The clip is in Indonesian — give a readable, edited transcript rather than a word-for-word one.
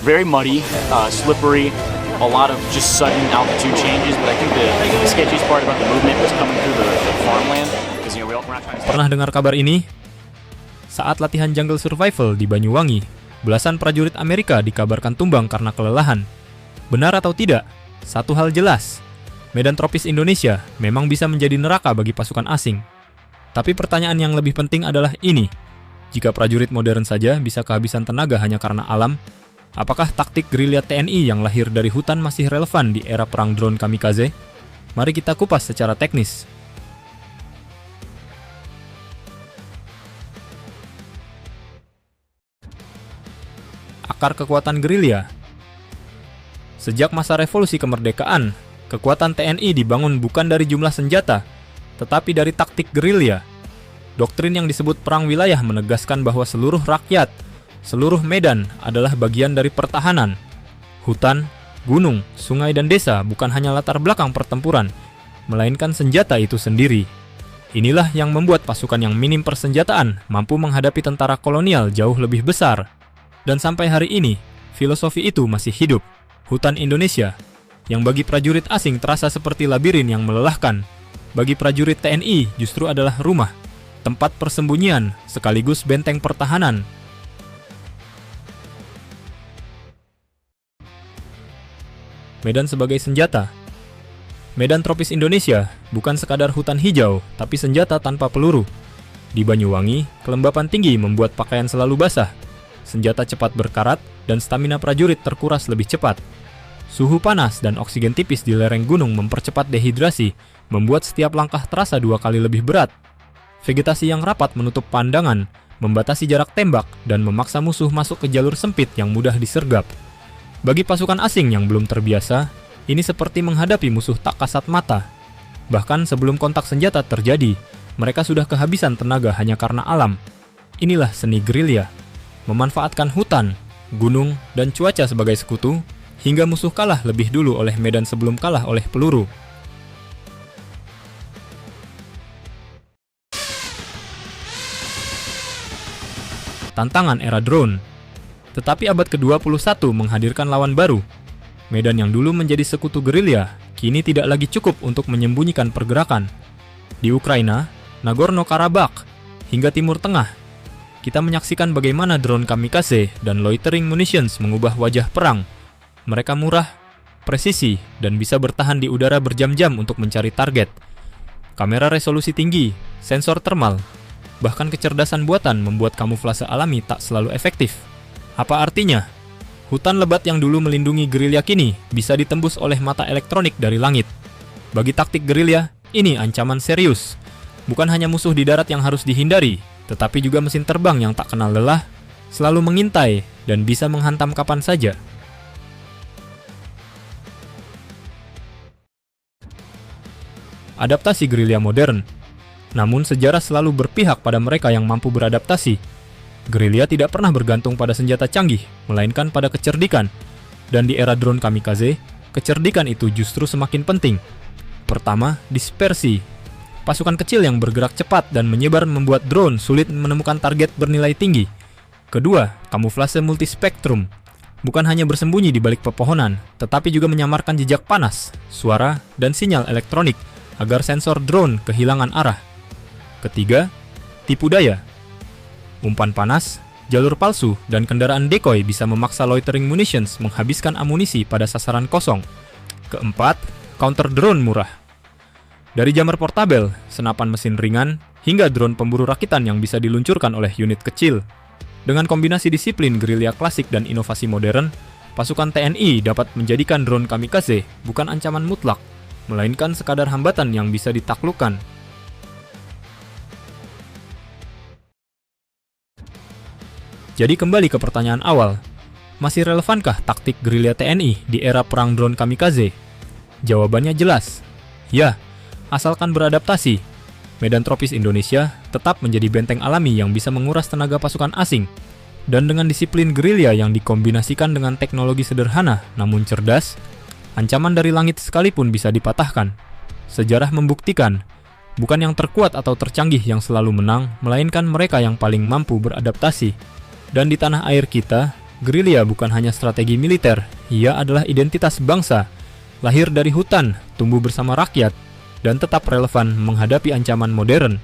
very muddy, slippery, a lot of just sudden altitude changes. But I think the sketchiest part about the movement was coming through the farmland, because we're not trying to. Pernah dengar kabar ini? Saat latihan jungle survival di Banyuwangi, belasan prajurit Amerika dikabarkan tumbang karena kelelahan. Benar atau tidak? Satu hal jelas, medan tropis Indonesia memang bisa menjadi neraka bagi pasukan asing. Tapi pertanyaan yang lebih penting adalah ini. Jika prajurit modern saja bisa kehabisan tenaga hanya karena alam, apakah taktik gerilya TNI yang lahir dari hutan masih relevan di era perang drone kamikaze? Mari kita kupas secara teknis. Akar kekuatan gerilya. Sejak masa revolusi kemerdekaan, kekuatan TNI dibangun bukan dari jumlah senjata, tetapi dari taktik gerilya. Doktrin yang disebut perang wilayah menegaskan bahwa seluruh rakyat, seluruh medan adalah bagian dari pertahanan. Hutan, gunung, sungai, dan desa bukan hanya latar belakang pertempuran, melainkan senjata itu sendiri. Inilah yang membuat pasukan yang minim persenjataan mampu menghadapi tentara kolonial jauh lebih besar. Dan sampai hari ini, filosofi itu masih hidup. Hutan Indonesia, yang bagi prajurit asing terasa seperti labirin yang melelahkan, bagi prajurit TNI justru adalah rumah, tempat persembunyian, sekaligus benteng pertahanan. Medan sebagai senjata. Medan tropis Indonesia bukan sekadar hutan hijau, tapi senjata tanpa peluru. Di Banyuwangi, kelembapan tinggi membuat pakaian selalu basah. Senjata cepat berkarat, dan stamina prajurit terkuras lebih cepat. Suhu panas dan oksigen tipis di lereng gunung mempercepat dehidrasi, membuat setiap langkah terasa 2 kali lebih berat. Vegetasi yang rapat menutup pandangan, membatasi jarak tembak, dan memaksa musuh masuk ke jalur sempit yang mudah disergap. Bagi pasukan asing yang belum terbiasa, ini seperti menghadapi musuh tak kasat mata. Bahkan sebelum kontak senjata terjadi, mereka sudah kehabisan tenaga hanya karena alam. Inilah seni gerilya. Memanfaatkan hutan, gunung, dan cuaca sebagai sekutu, hingga musuh kalah lebih dulu oleh medan sebelum kalah oleh peluru. Tantangan era drone. Tetapi abad ke-21 menghadirkan lawan baru. Medan yang dulu menjadi sekutu gerilya, kini tidak lagi cukup untuk menyembunyikan pergerakan. Di Ukraina, Nagorno-Karabakh, hingga Timur Tengah, kita menyaksikan bagaimana drone kamikaze dan loitering munitions mengubah wajah perang. Mereka murah, presisi, dan bisa bertahan di udara berjam-jam untuk mencari target. Kamera resolusi tinggi, sensor thermal, bahkan kecerdasan buatan membuat kamuflase alami tak selalu efektif. Apa artinya? Hutan lebat yang dulu melindungi gerilya kini bisa ditembus oleh mata elektronik dari langit. Bagi taktik gerilya, ini ancaman serius. Bukan hanya musuh di darat yang harus dihindari, tetapi juga mesin terbang yang tak kenal lelah, selalu mengintai, dan bisa menghantam kapan saja. Adaptasi gerilya modern. Namun sejarah selalu berpihak pada mereka yang mampu beradaptasi. Gerilya tidak pernah bergantung pada senjata canggih, melainkan pada kecerdikan. Dan di era drone kamikaze, kecerdikan itu justru semakin penting. Pertama, dispersi. Pasukan kecil yang bergerak cepat dan menyebar membuat drone sulit menemukan target bernilai tinggi. Kedua, kamuflase multispektrum. Bukan hanya bersembunyi di balik pepohonan, tetapi juga menyamarkan jejak panas, suara, dan sinyal elektronik agar sensor drone kehilangan arah. Ketiga, tipu daya. Umpan panas, jalur palsu, dan kendaraan decoy bisa memaksa loitering munitions menghabiskan amunisi pada sasaran kosong. Keempat, counter drone murah. Dari jammer portabel, senapan mesin ringan, hingga drone pemburu rakitan yang bisa diluncurkan oleh unit kecil. Dengan kombinasi disiplin gerilya klasik dan inovasi modern, pasukan TNI dapat menjadikan drone kamikaze bukan ancaman mutlak, melainkan sekadar hambatan yang bisa ditaklukkan. Jadi kembali ke pertanyaan awal, masih relevankah taktik gerilya TNI di era perang drone kamikaze? Jawabannya jelas, ya. Asalkan beradaptasi, medan tropis Indonesia tetap menjadi benteng alami yang bisa menguras tenaga pasukan asing. Dan dengan disiplin gerilya yang dikombinasikan dengan teknologi sederhana namun cerdas, ancaman dari langit sekalipun bisa dipatahkan. Sejarah membuktikan, bukan yang terkuat atau tercanggih yang selalu menang, melainkan mereka yang paling mampu beradaptasi. Dan di tanah air kita, Gerilya bukan hanya strategi militer, ia adalah identitas bangsa, lahir dari hutan, tumbuh bersama rakyat, dan tetap relevan menghadapi ancaman modern.